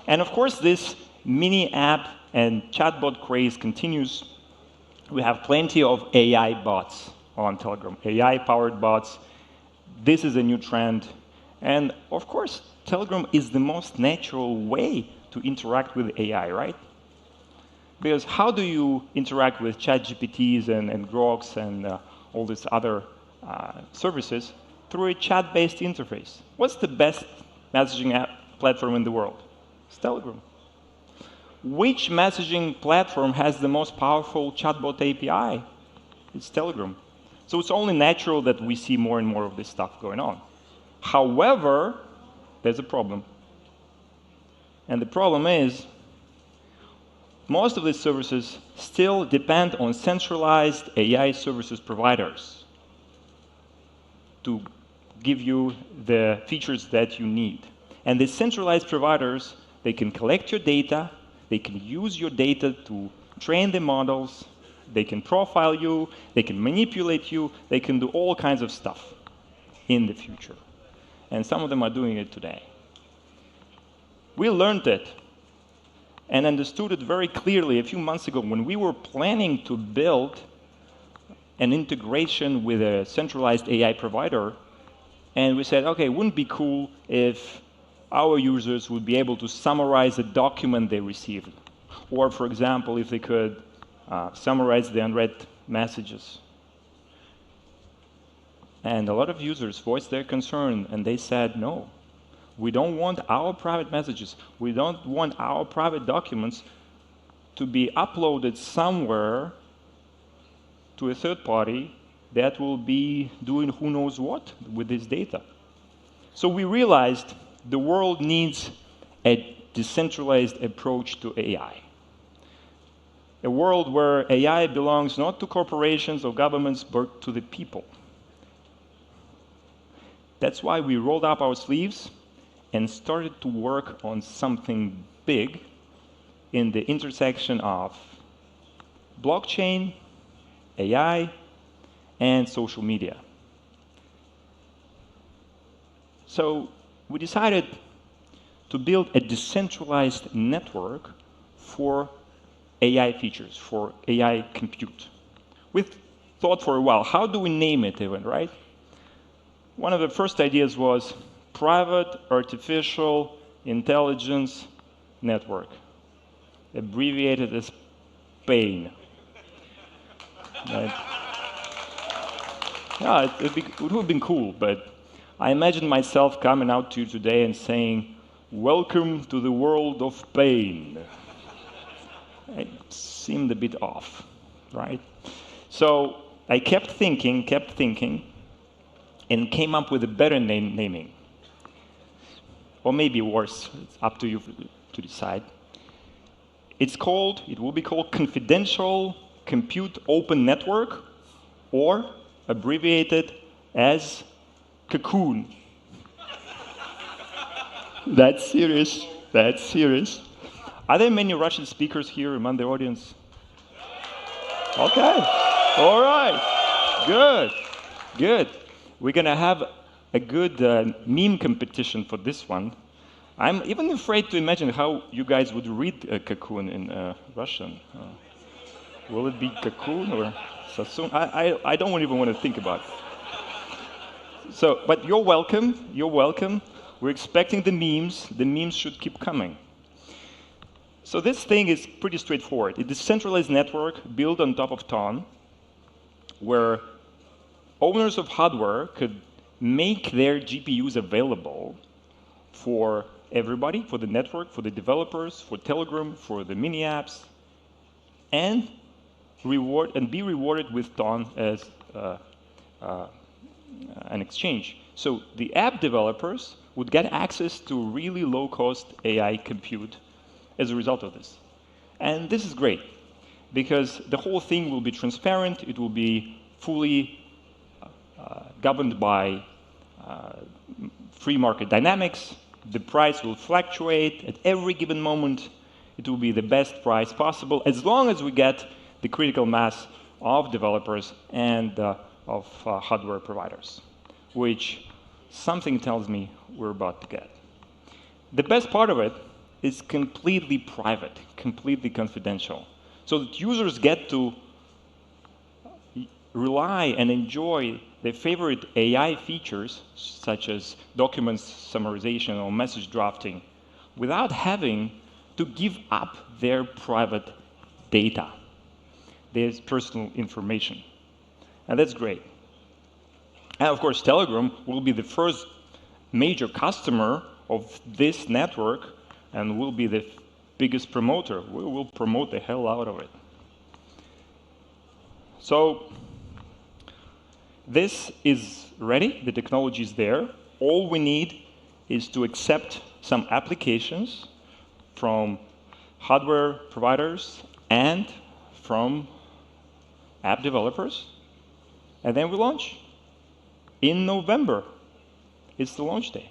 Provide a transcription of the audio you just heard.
And of course, this mini app and chatbot craze continues. We have plenty of AI bots on Telegram, AI-powered bots. This is a new trend. And of course, Telegram is the most natural way to interact with AI, right? Because how do you interact with ChatGPTs and Groks and all these other services? Through a chat-based interface. What's the best messaging app platform in the world? It's Telegram. Which messaging platform has the most powerful chatbot API? It's Telegram. So it's only natural that we see more and more of this stuff going on. However, there's a problem. And the problem is, most of these services still depend on centralized AI services providers to give you the features that you need. And the centralized providers, they can collect your data, they can use your data to train the models, they can profile you, they can manipulate you, they can do all kinds of stuff in the future. And some of them are doing it today. We learned it and understood it very clearly a few months ago when we were planning to build an integration with a centralized AI provider. And we said, okay, wouldn't it be cool if our users would be able to summarize a document they received? Or, for example, if they could summarize the unread messages. And a lot of users voiced their concern, and they said, no, we don't want our private messages, we don't want our private documents to be uploaded somewhere to a third party that will be doing who knows what with this data. So we realized the world needs a decentralized approach to AI. A world where AI belongs not to corporations or governments, but to the people. That's why we rolled up our sleeves and started to work on something big in the intersection of blockchain, AI, and social media. So we decided to build a decentralized network for AI features, for AI compute. We've thought for a while, how do we name it even, right? One of the first ideas was Private Artificial Intelligence Network, abbreviated as PAIN. Right? Yeah, it would have been cool, but I imagine myself coming out to you today and saying, welcome to the world of pain. It seemed a bit off, right? So I kept thinking, and came up with a better naming. Or maybe worse, it's up to you to decide. It will be called Confidential Compute Open Network, or abbreviated as Cocoon. That's serious. That's serious. Are there many Russian speakers here among the audience? Okay. All right. Good. Good. We're going to have a good meme competition for this one. I'm even afraid to imagine how you guys would read Cocoon in Russian. Will it be Cocoon or Sassoon? I don't even want to think about it. So, but you're welcome. You're welcome. We're expecting the memes. The memes should keep coming. So this thing is pretty straightforward. It's a decentralized network built on top of Ton, where owners of hardware could make their GPUs available for everybody, for the network, for the developers, for Telegram, for the mini apps, and be rewarded with Ton as an exchange. So the app developers would get access to really low-cost AI compute as a result of this. And this is great, because the whole thing will be transparent, it will be fully governed by free market dynamics, the price will fluctuate at every given moment, it will be the best price possible, as long as we get the critical mass of developers and of hardware providers, which something tells me we're about to get. The best part of it is completely private, completely confidential, so that users get to rely and enjoy their favorite AI features, such as document summarization or message drafting, without having to give up their private data, their personal information. And that's great. And of course, Telegram will be the first major customer of this network and will be the biggest promoter. We will promote the hell out of it. So this is ready, the technology is there. All we need is to accept some applications from hardware providers and from app developers, and then we launch. In November, it's the launch day.